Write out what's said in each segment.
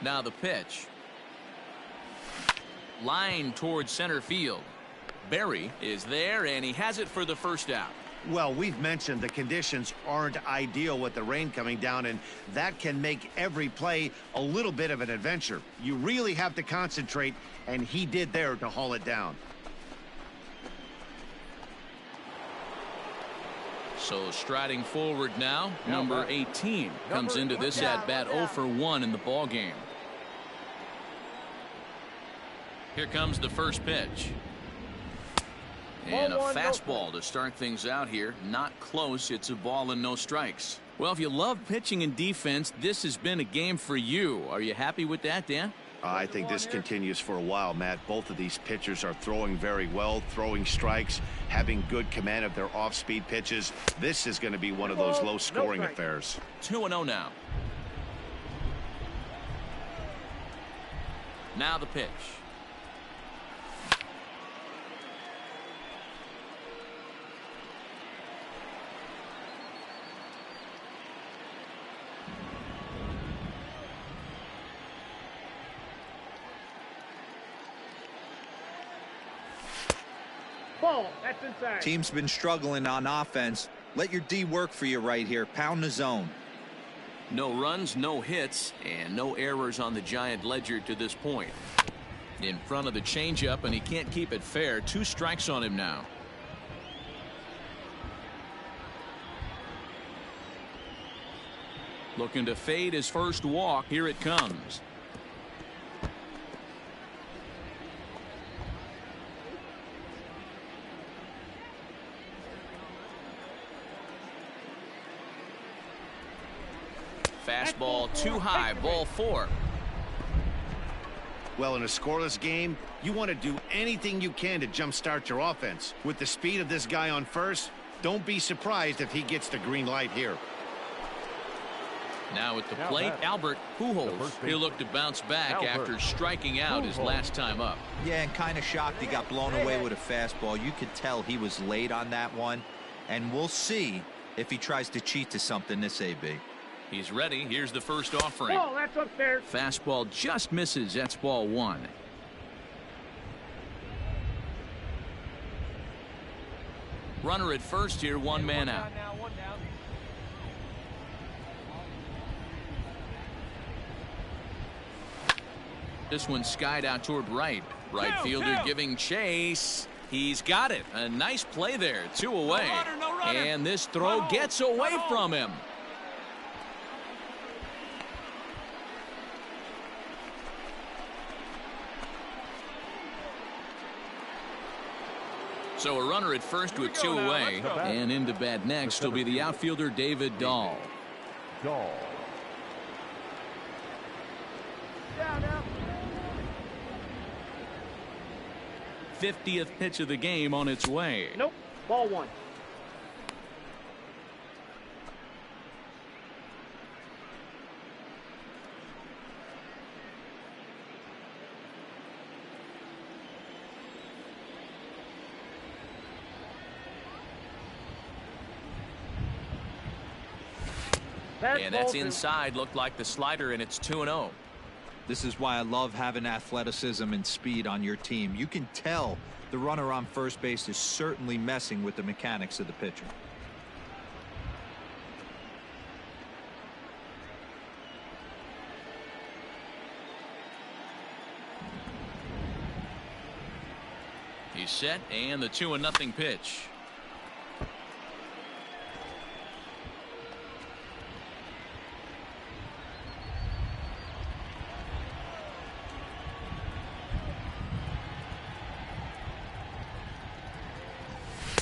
Now the pitch. Line towards center field. Barry is there, and he has it for the first out. Well, we've mentioned the conditions aren't ideal with the rain coming down, and that can make every play a little bit of an adventure. You really have to concentrate, and he did there to haul it down. So striding forward now, number 18 comes into this at-bat 0 for 1 in the ball game. Here comes the first pitch. And a fastball to start things out here. Not close. It's a ball and no strikes. Well, if you love pitching and defense, this has been a game for you. Are you happy with that, Dan? I think this continues for a while, Matt. Both of these pitchers are throwing very well, throwing strikes, having good command of their off-speed pitches. This is going to be one of those low-scoring affairs. 2-0 now. Now the pitch. That's inside. Team's been struggling on offense. Let your D work for you right here. Pound the zone. No runs, no hits, and no errors on the Giant ledger to this point. In front of the changeup, and he can't keep it fair. 2 strikes on him now. Looking to fade his first walk. Here it comes. Fastball too high, ball 4. Well, in a scoreless game, you want to do anything you can to jumpstart your offense. With the speed of this guy on first, don't be surprised if he gets the green light here. Now at the plate, Albert Pujols. He'll look to bounce back after striking out his last time up. Yeah, and kind of shocked he got blown away with a fastball. You could tell he was late on that one, and we'll see if he tries to cheat to something this AB. He's ready. Here's the first offering. Oh, that's upstairs. Fastball just misses. That's ball 1. Runner at first here, 1 man out. This one skied out toward right. Right fielder giving chase. He's got it. A nice play there. 2 away. No runner. And this throw gets away from him. So a runner at first with 2 away. And into bat next will be the outfielder David Dahl. 50th pitch of the game on its way. Nope. Ball 1. And that's inside. Looked like the slider, and it's 2-0. This is why I love having athleticism and speed on your team. You can tell the runner on first base is certainly messing with the mechanics of the pitcher. He's set, and the 2-0 pitch.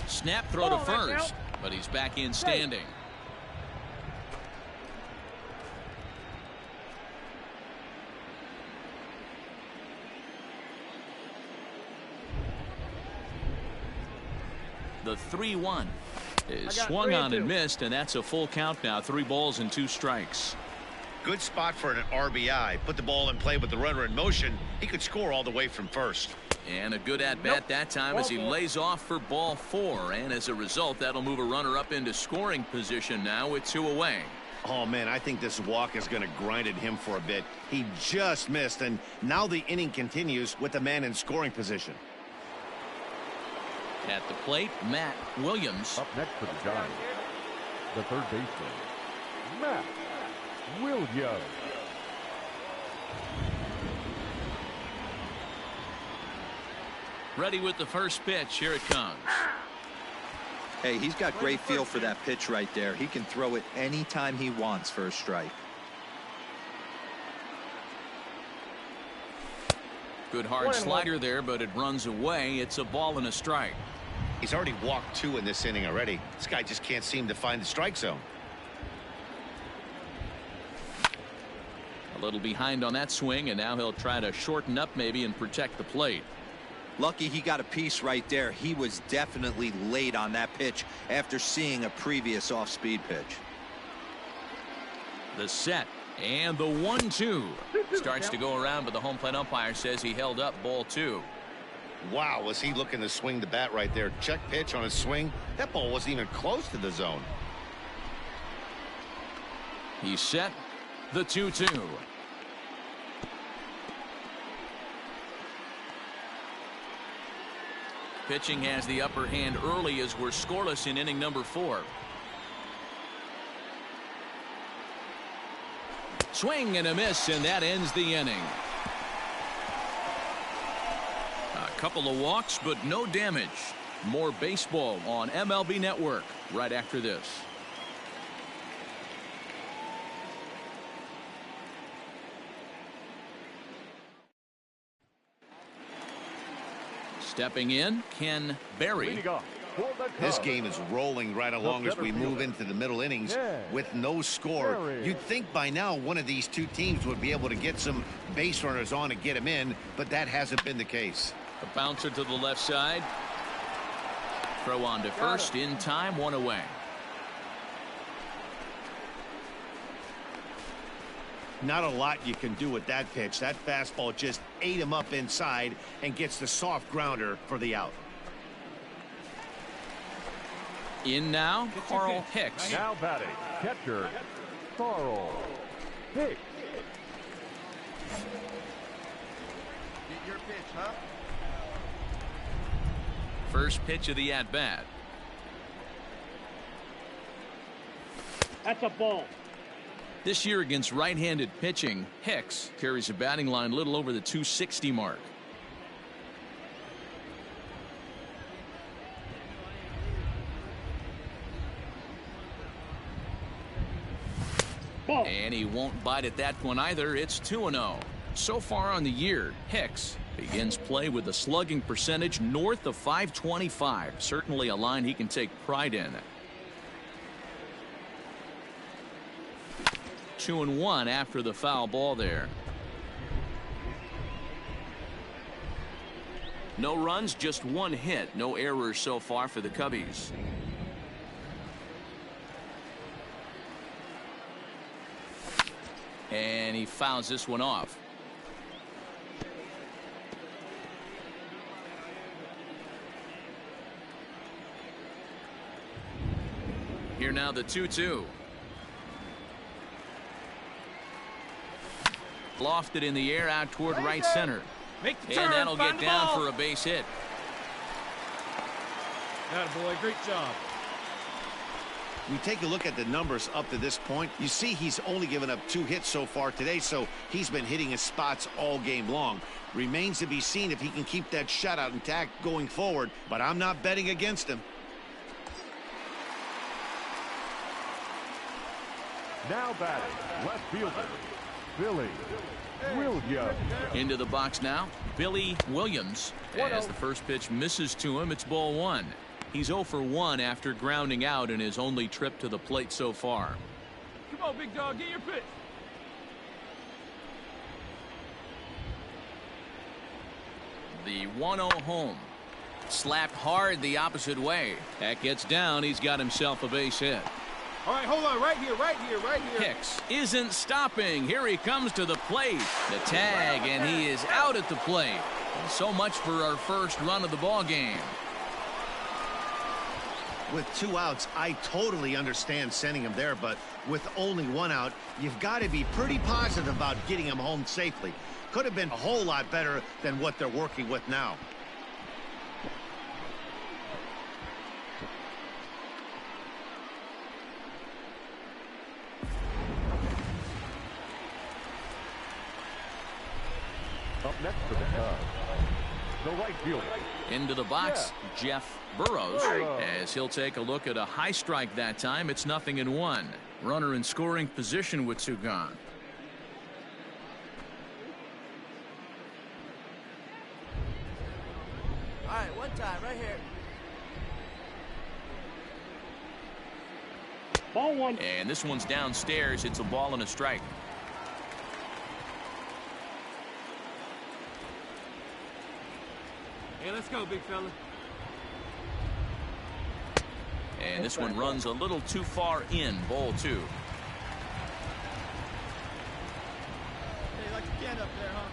Snap throw to first, but he's back in standing. The 3-1 is swung on and missed, and that's a full count now. 3 balls and 2 strikes. Good spot for an RBI. Put the ball in play with the runner in motion. He could score all the way from first. And a good at-bat that time as he lays off for ball 4. And as a result, that'll move a runner up into scoring position now with 2 away. Oh, man, I think this walk is going to grind at him for a bit. He just missed, and now the inning continues with the man in scoring position. At the plate, Matt Williams. Up next for the Giants, the third baseman, Matt Williams. Ready with the first pitch. Here it comes. Hey, he's got great feel for that pitch right there. He can throw it anytime he wants for a strike. Good hard slider there, but it runs away. It's a ball and a strike. He's already walked 2 in this inning already. This guy just can't seem to find the strike zone. A little behind on that swing, and now he'll try to shorten up maybe and protect the plate. Lucky he got a piece right there. He was definitely late on that pitch after seeing a previous off-speed pitch. The set and the 1-2 starts to go around, but the home plate umpire says he held up ball 2. Wow, was he looking to swing the bat right there? Check pitch on his swing. That ball wasn't even close to the zone. He's set. The 2-2. Pitching has the upper hand early as we're scoreless in inning number 4. Swing and a miss, and that ends the inning. A couple of walks, but no damage. More baseball on MLB Network right after this. Stepping in, Ken Berry. This game is rolling right along as we move into the middle innings with no score. You'd think by now one of these two teams would be able to get some base runners on and get them in, but that hasn't been the case. A bouncer to the left side. Throw on to first in time, 1 away. Not a lot you can do with that pitch. That fastball just ate him up inside and gets the soft grounder for the out. In now, Carl Hicks. Now batting, catcher, Carl Hicks. Get your pitch, huh? First pitch of the at-bat. That's a ball. This year against right-handed pitching, Hicks carries a batting line a little over the 260 mark. Ball. And he won't bite at that one either. It's 2-0. So far on the year, Hicks begins play with a slugging percentage north of .525. Certainly a line he can take pride in. 2-1 after the foul ball there. No runs, just 1 hit. No errors so far for the Cubbies. And he fouls this one off. Here now the 2-2. Lofted in the air out toward right center. And that'll get down for a base hit. Attaboy, great job. We take a look at the numbers up to this point. You see he's only given up 2 hits so far today, so he's been hitting his spots all game long. Remains to be seen if he can keep that shutout intact going forward, but I'm not betting against him. Now batting, left fielder, Billy Williams. Into the box now, Billy Williams. As the first pitch misses to him, it's ball 1. He's 0 for 1 after grounding out in his only trip to the plate so far. Come on, big dog, get your pitch. The 1-0 home. Slapped hard the opposite way. That gets down. He's got himself a base hit. All right, hold on, right here. Hicks isn't stopping. Here he comes to the plate. The tag, and he is out at the plate. So much for our first run of the ball game. With 2 outs, I totally understand sending him there, but with only 1 out, you've got to be pretty positive about getting him home safely. Could have been a whole lot better than what they're working with now. Up next for the Cubs, the right fielder. Into the box, Jeff Burrows, as he'll take a look at a high strike that time. It's 0-1. Runner in scoring position with 2 gone. All right, one time right here. Ball 1. And this one's downstairs. It's a ball and a strike. Hey, let's go, big fella. And this one runs a little too far in. Ball 2. Hey, you like to get up there, huh?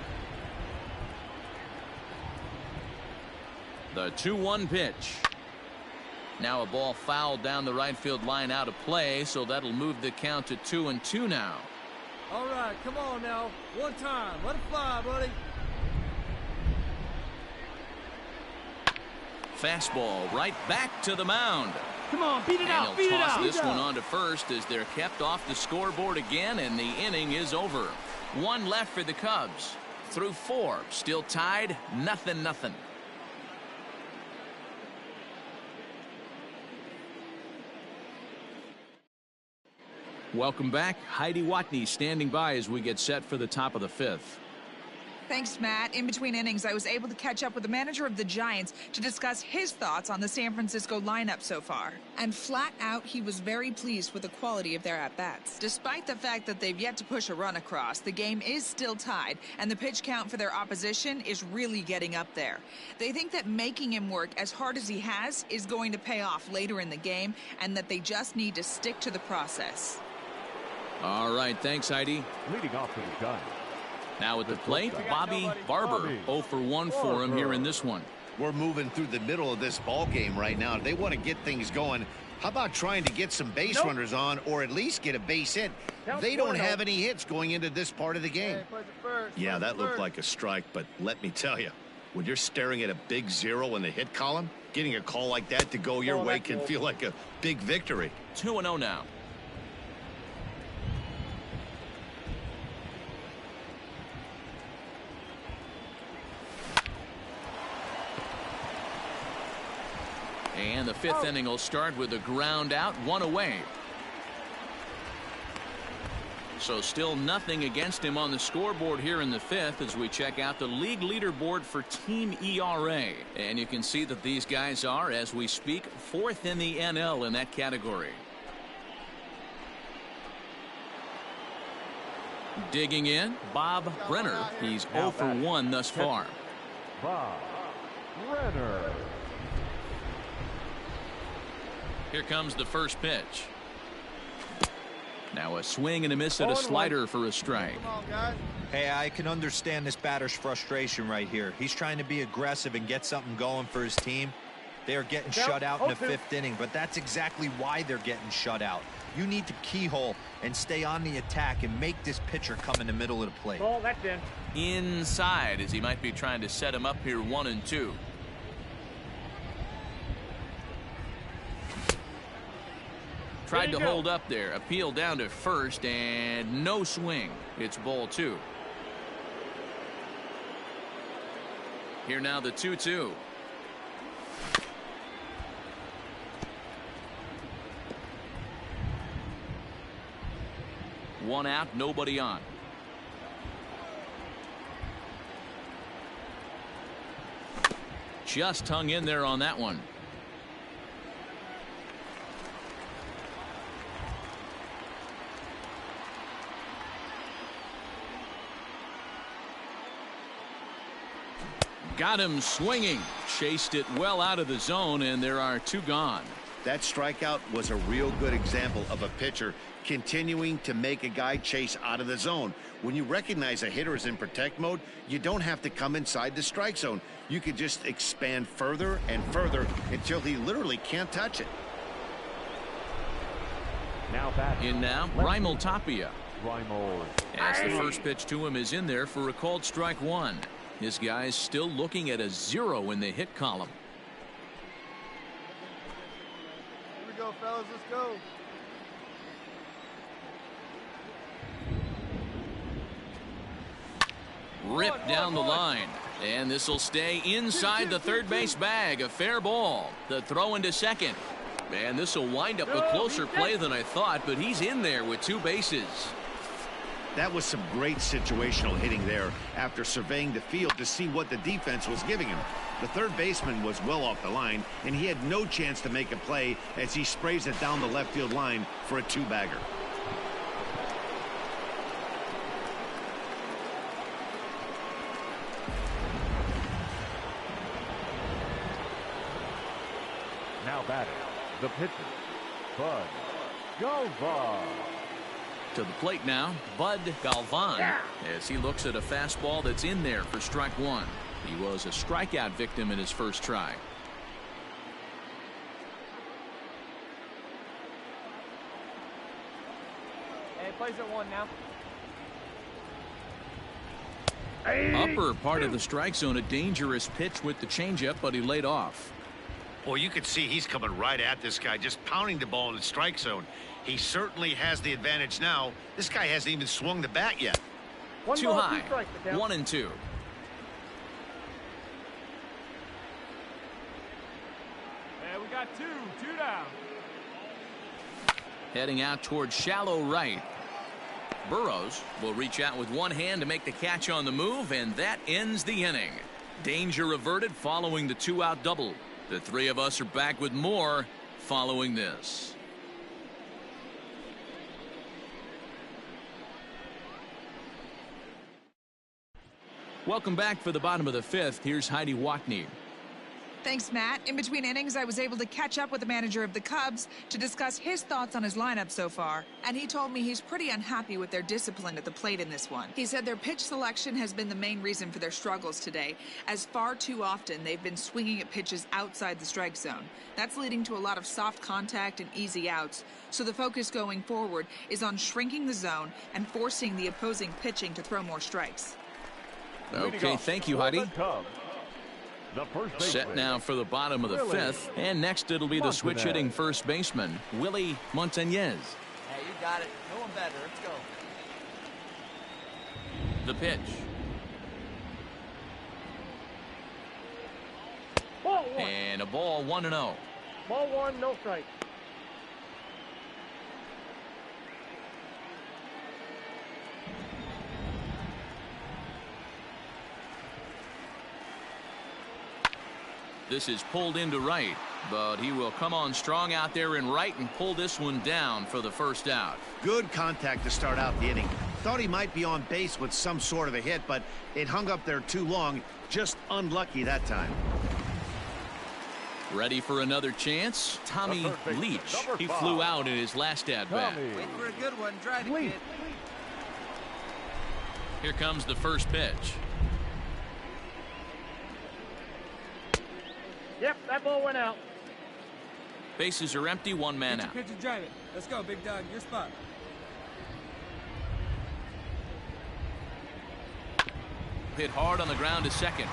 The 2-1 pitch. Now a ball fouled down the right field line, out of play, so that'll move the count to 2-2 now. All right, come on now. One time. Let it fly, buddy. Fastball right back to the mound. Come on, beat it And out, beat he'll it toss out. this one on to first as they're kept off the scoreboard again, and the inning is over. 1 left for the Cubs. Through 4, still tied, 0-0. Welcome back. Heidi Watney standing by as we get set for the top of the 5th. Thanks, Matt. In between innings, I was able to catch up with the manager of the Giants to discuss his thoughts on the San Francisco lineup so far. And flat out, he was very pleased with the quality of their at-bats. Despite the fact that they've yet to push a run across, the game is still tied, and the pitch count for their opposition is really getting up there. They think that making him work as hard as he has is going to pay off later in the game, and that they just need to stick to the process. All right, thanks, Heidi. Leading off for the Giants. Now at the plate, Bobby Barber. 0 for 1 for him here in this one. We're moving through the middle of this ball game right now. They want to get things going. How about trying to get some base runners on, or at least get a base hit? They don't have any hits going into this part of the game. Yeah, that looked like a strike, but let me tell you, when you're staring at a big 0 in the hit column, getting a call like that to go your way can feel like a big victory. 2-0 now. And the 5th inning will start with a ground out, 1 away. So still nothing against him on the scoreboard here in the 5th as we check out the league leaderboard for team ERA. And you can see that these guys are, as we speak, 4th in the NL in that category. Digging in, Bob Brenner. He's 0 for 1 thus far. Bob Brenner. Here comes the first pitch. Now a swing and a miss at a slider for a strike. Come on, guys. Hey, I can understand this batter's frustration right here. He's trying to be aggressive and get something going for his team. They are getting shut out in the 5th inning, but that's exactly why they're getting shut out. You need to keyhole and stay on the attack and make this pitcher come in the middle of the plate. Ball, that's in. Inside, as he might be trying to set him up here 1-2. Tried to hold up there. Appeal down to first, and no swing. It's ball 2. Here now the 2-2. One out, nobody on. Just hung in there on that one. Got him swinging. Chased it well out of the zone, and there are 2 gone. That strikeout was a real good example of a pitcher continuing to make a guy chase out of the zone. When you recognize a hitter is in protect mode, you don't have to come inside the strike zone. You could just expand further and further until he literally can't touch it. Now batting. In now, Lefty. Raimel Tapia. Raimel. As the first pitch to him is in there for a called strike one. This guy's still looking at a 0 in the hit column. Here we go, fellas. Let's go. Ripped down the line. And this will stay inside the third base bag. A fair ball. The throw into second. And this will wind up a closer play than I thought, but he's in there with 2 bases. That was some great situational hitting there after surveying the field to see what the defense was giving him. The third baseman was well off the line, and he had no chance to make a play as he sprays it down the left field line for a 2-bagger. Now batting. The pitcher, Bud Galvan. To the plate now, Bud Galvan, as he looks at a fastball that's in there for strike one. He was a strikeout victim in his first try. Hey, plays at 1 now. Upper part of the strike zone, a dangerous pitch with the changeup, but he laid off. Well, you can see he's coming right at this guy, just pounding the ball in the strike zone. He certainly has the advantage now. This guy hasn't even swung the bat yet. Too high. 1-2. Yeah, we got 2 down. Heading out towards shallow right. Burrows will reach out with one hand to make the catch on the move, and that ends the inning. Danger averted following the 2-out double. The three of us are back with more following this. Welcome back for the bottom of the 5th. Here's Heidi Watney. Thanks, Matt. In between innings, I was able to catch up with the manager of the Cubs to discuss his thoughts on his lineup so far. And he told me he's pretty unhappy with their discipline at the plate in this one. He said their pitch selection has been the main reason for their struggles today, as far too often they've been swinging at pitches outside the strike zone. That's leading to a lot of soft contact and easy outs. So the focus going forward is on shrinking the zone and forcing the opposing pitching to throw more strikes. Okay, thank you, Heidi. The first Set now for the bottom of the 5th, and next it'll be the switch hitting first baseman, Willie Montañez. Hey, you got it. No one better. Let's go. The pitch. Ball 1. And a ball 1-0. Ball 1, no strike. This is pulled into right, but he will come on strong out there in right and pull this one down for the first out. Good contact to start out the inning. Thought he might be on base with some sort of a hit, but it hung up there too long. Just unlucky that time. Ready for another chance? Tommy Leach. He flew out in his last at-bat. Wait for a good one. Drive it, kid. Here comes the first pitch. Yep, that ball went out. Bases are empty, one man out. Pitch and drive it. Let's go, big dog. Your spot. Hit hard on the ground to second.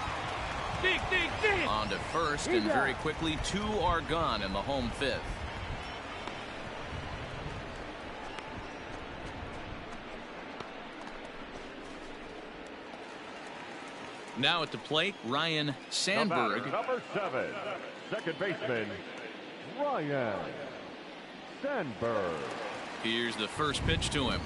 Dig, dig, dig. On to first, and very quickly 2 are gone in the home 5th. Now at the plate, Ryan Sandberg. Number 7, second baseman, Ryan Sandberg. Here's the first pitch to him.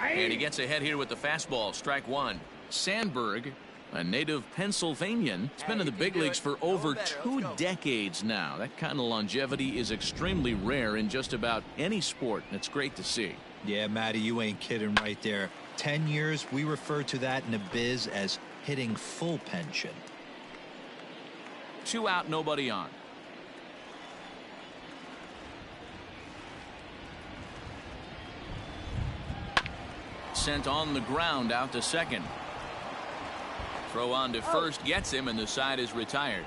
And he gets ahead here with the fastball, strike one. Sandberg, a native Pennsylvanian, has been in the big leagues for over 2 decades now. That kind of longevity is extremely rare in just about any sport, and it's great to see. Yeah, Matty, you ain't kidding right there. 10 years, we refer to that in the biz as hitting full pension. 2 out, nobody on. Sent on the ground out to second. Throw on to first gets him, and the side is retired.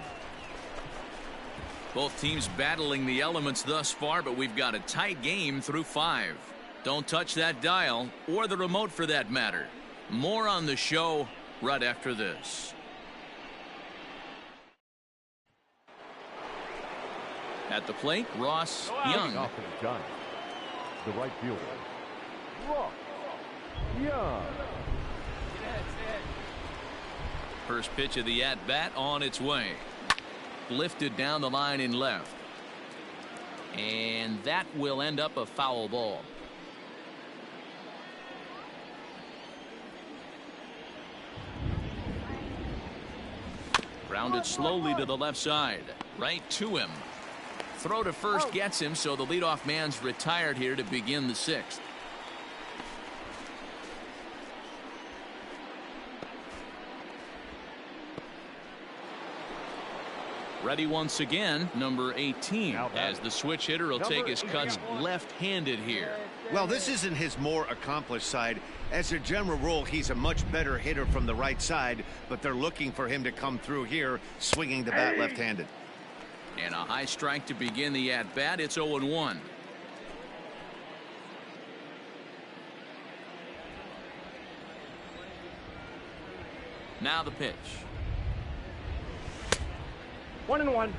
Both teams battling the elements thus far, but we've got a tight game through 5. Don't touch that dial, or the remote for that matter. More on the show right after this. At the plate, Ross Young. Off to the Giants. The right fielder, Ross Young. First pitch of the at-bat on its way. Lifted down the line in left. And that will end up a foul ball. Grounded slowly to the left side. Right to him. Throw to first gets him, so the leadoff man's retired here to begin the 6th. Ready once again, number 18, as the switch hitter will take his cuts left-handed here. Well, this isn't his more accomplished side. As a general rule, he's a much better hitter from the right side, but they're looking for him to come through here swinging the bat left-handed. And a high strike to begin the at-bat. It's 0-1. Now the pitch. 1-1.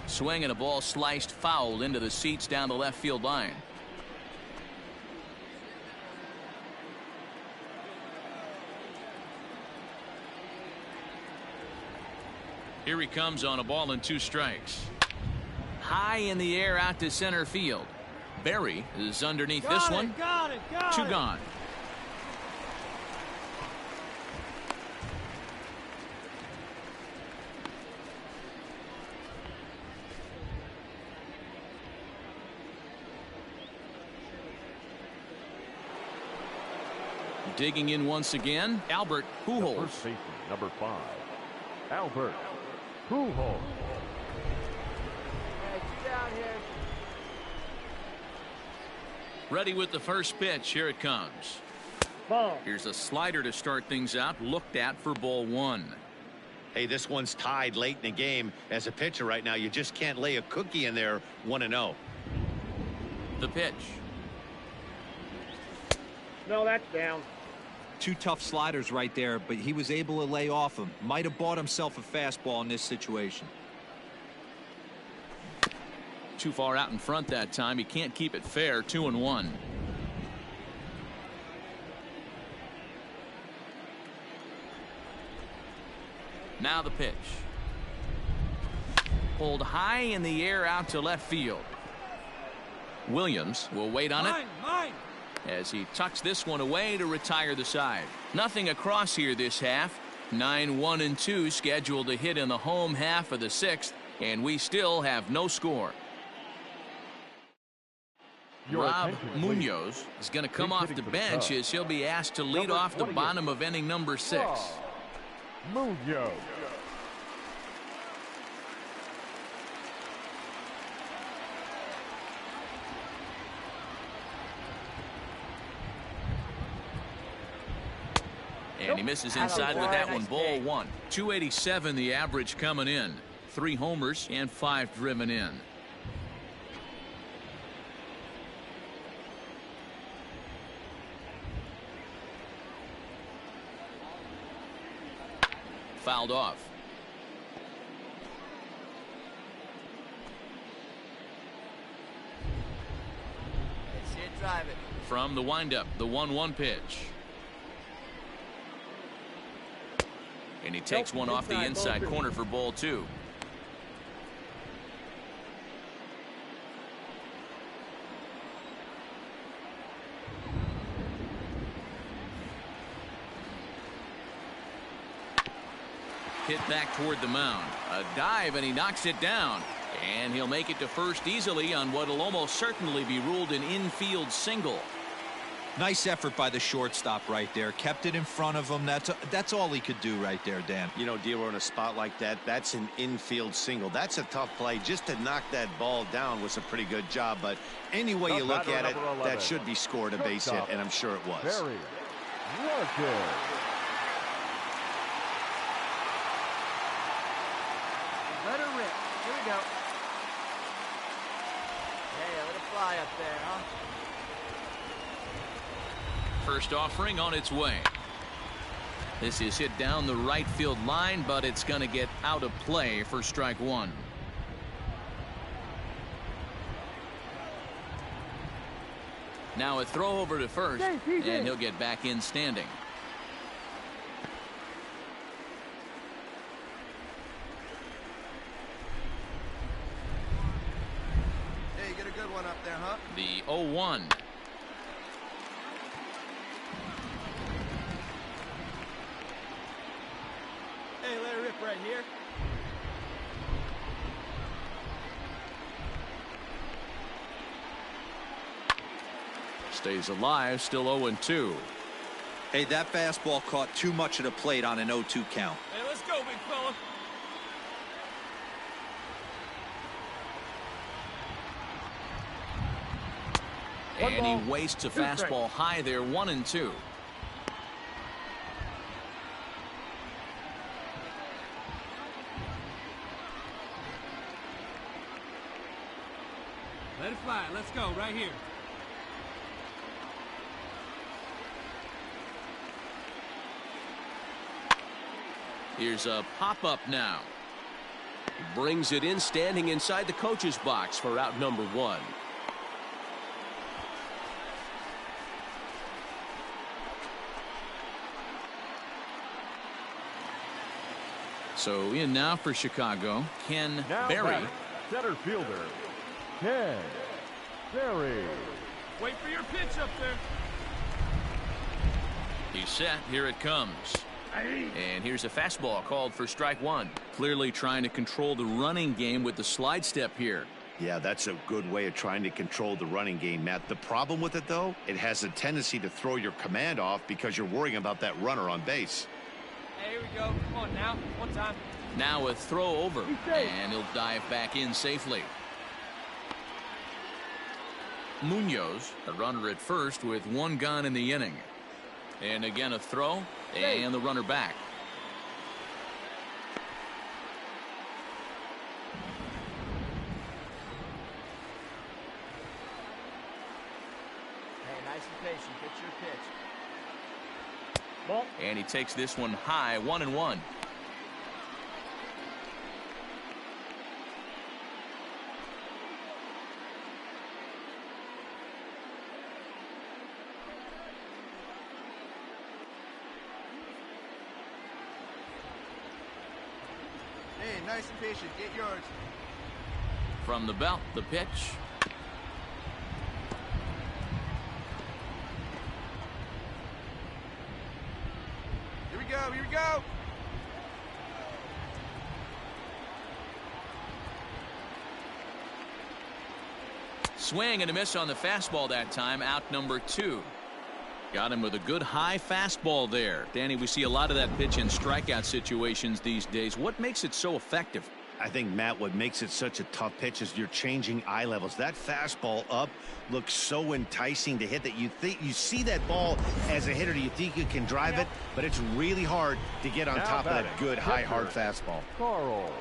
Swing and a ball sliced foul into the seats down the left field line. Here he comes on a ball and 2 strikes. High in the air out to center field. Berry is underneath this one. Got it. 2 gone. Digging in once again, Albert Pujols. First baseman, number 5, Albert Pujols. Ready with the first pitch. Here it comes. Ball. Here's a slider to start things out. Looked at for ball 1. Hey, this one's tied late in the game. As a pitcher right now, you just can't lay a cookie in there 1-0. The pitch. No, that's down. 2 tough sliders right there, but he was able to lay off him. Might have bought himself a fastball in this situation. Too far out in front that time. He can't keep it fair. 2-1. Now the pitch. Pulled high in the air out to left field. Williams will wait on it as he tucks this one away to retire the side. Nothing across here this half. 9-1-2 scheduled to hit in the home half of the 6th, and we still have no score. Rob Munoz is going to come off the bench as he'll be asked to lead off the bottom of inning number 6. Munoz. And he misses inside with that one. Ball 1. 287 the average coming in. 3 homers and 5 driven in. Fouled off. See it drive it. From the windup, the 1-1 pitch. And he takes one off the inside corner for ball 2. Hit back toward the mound. A dive, and he knocks it down. And he'll make it to first easily on what will almost certainly be ruled an infield single. Nice effort by the shortstop right there. Kept it in front of him. That's all he could do right there, Dan. You know, Dero, in a spot like that, that's an infield single. That's a tough play. Just to knock that ball down was a pretty good job. But any way you look at it, that should be scored a base hit, and I'm sure it was. Very working. Let her rip. Here we go. Hey, let it fly up there, huh? First offering on its way. This is hit down the right field line, but it's going to get out of play for strike one. Now a throw over to first, and he'll get back in standing. Hey, get a good one up there, huh? The 0-1. Hey, let her rip right here. Stays alive, still 0-2. Hey, that fastball caught too much of the plate on an 0-2 count. Hey, let's go, big fella. And he wastes a fastball high there, 1-2. Let it fly. Let's go, right here. Here's a pop-up now. Brings it in, standing inside the coach's box for out number one. So in now for Chicago, Ken Berry. Center fielder, Ken Berry. Wait for your pitch up there. He's set. Here it comes. And here's a fastball called for strike one. Clearly trying to control the running game with the slide step here. Yeah, that's a good way of trying to control the running game, Matt. The problem with it, though, it has a tendency to throw your command off because you're worrying about that runner on base. Hey, here we go. Come on now. One time. Now a throw over, and he'll dive back in safely. Munoz, a runner at first with one gone in the inning. And again a throw, and the runner back. Hey, nice and patient. Get your pitch. Ball. And he takes this one high, 1-1. Hey, nice and patient. Get yours. From the belt, the pitch. Here we go. Here we go. Swing and a miss on the fastball that time. Out number 2. Got him with a good high fastball there. Danny, we see a lot of that pitch in strikeout situations these days. What makes it so effective? I think, Matt, what makes it such a tough pitch is you're changing eye levels. That fastball up looks so enticing to hit that you see that ball as a hitter. You think you can drive it, but it's really hard to get on top of that good, high, hard fastball. Carl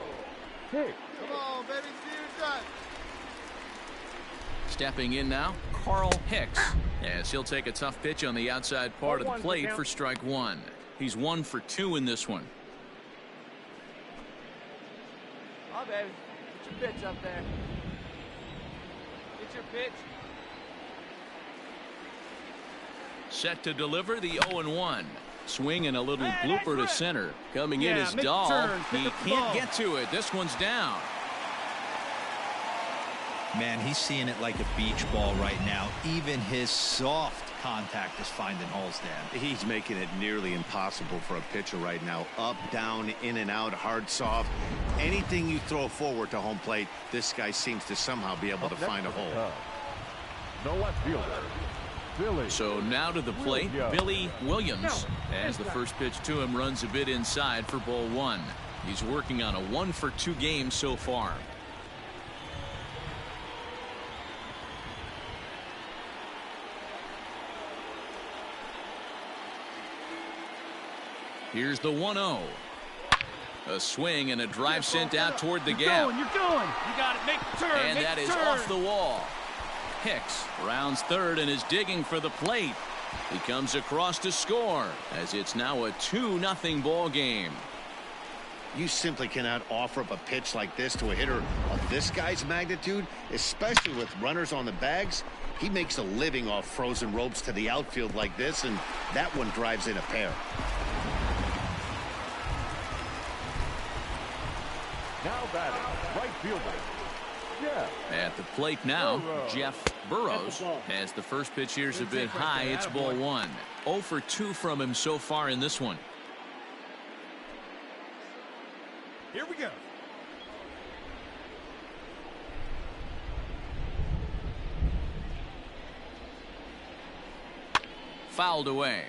Hicks. Come on, baby. See your shot. Stepping in now, Carl Hicks, as he'll take a tough pitch on the outside part of the plate for strike one. He's 1 for 2 in this one. Oh, baby. Get your pitch up there. Get your pitch. Set to deliver the 0-1. Swing and a little blooper to center. Coming in is Dahl. He can't get to it. This one's down. Man, he's seeing it like a beach ball right now. Even his soft contact is finding holes, Dan. He's making it nearly impossible for a pitcher right now. Up, down, in and out, hard, soft. Anything you throw forward to home plate, this guy seems to somehow be able to find a hole. The left fielder, So now to the plate, Billy Williams. As the first pitch to him runs a bit inside for ball one. He's working on a 1-for-2 game so far. Here's the 1-0. A swing and a drive sent out toward the gap. You're going. You got it. Make the turn. And that is off the wall. Hicks rounds third and is digging for the plate. He comes across to score as it's now a 2-0 ball game. You simply cannot offer up a pitch like this to a hitter of this guy's magnitude, especially with runners on the bags. He makes a living off frozen ropes to the outfield like this, and that one drives in a pair. Now batting, right fielder, Jeff. At the plate now, Jeff Burrows. As the first pitch here's a bit high, it's ball one. 0 for 2 from him so far in this one. Here we go. Fouled away.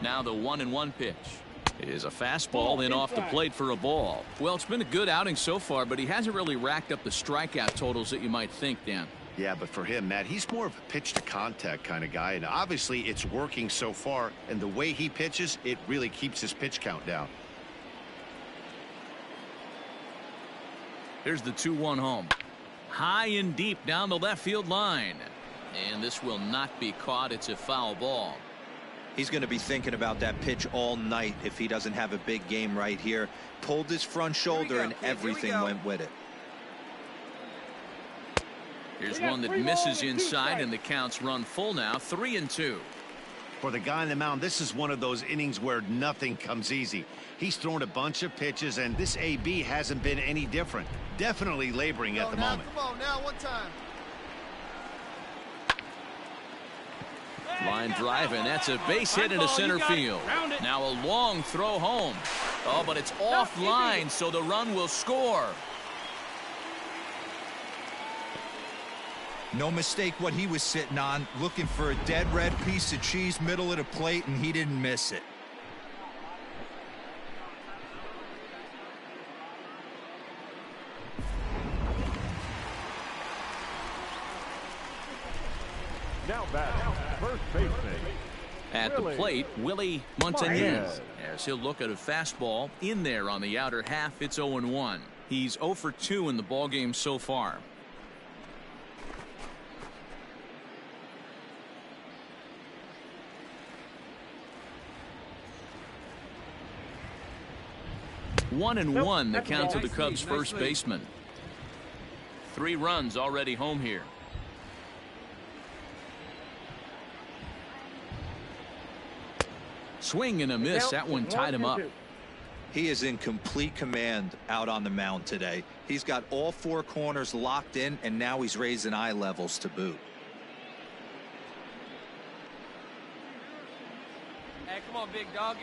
Now the 1-1 pitch is a fastball in off the plate for a ball. Well, it's been a good outing so far, but he hasn't really racked up the strikeout totals that you might think, Dan. Yeah, but for him, Matt, he's more of a pitch to contact kind of guy, and obviously it's working so far, and the way he pitches, it really keeps his pitch count down. Here's the 2-1 home. High and deep down the left field line. And this will not be caught. It's a foul ball. He's going to be thinking about that pitch all night if he doesn't have a big game right here. Pulled his front shoulder and everything went with it. Here's one that misses inside, and the count's run full now, 3-2. For the guy on the mound, this is one of those innings where nothing comes easy. He's thrown a bunch of pitches, and this AB hasn't been any different. Definitely laboring at the moment. Come on now, one time. Line drive, and that's a base hit into center field. Now a long throw home. Oh, but it's offline, so the run will score. No mistake what he was sitting on, looking for a dead red piece of cheese middle of the plate, and he didn't miss it. Now batting, first baseman. At the plate, Willie Montañez. As he'll look at a fastball in there on the outer half, it's 0-1. He's 0 for 2 in the ballgame so far. One and one, the count to the Cubs' first baseman. 3 runs already home here. Swing and a miss. That one tied him up. He is in complete command out on the mound today. He's got all 4 corners locked in, and now he's raising eye levels to boot. Hey, come on, big dog.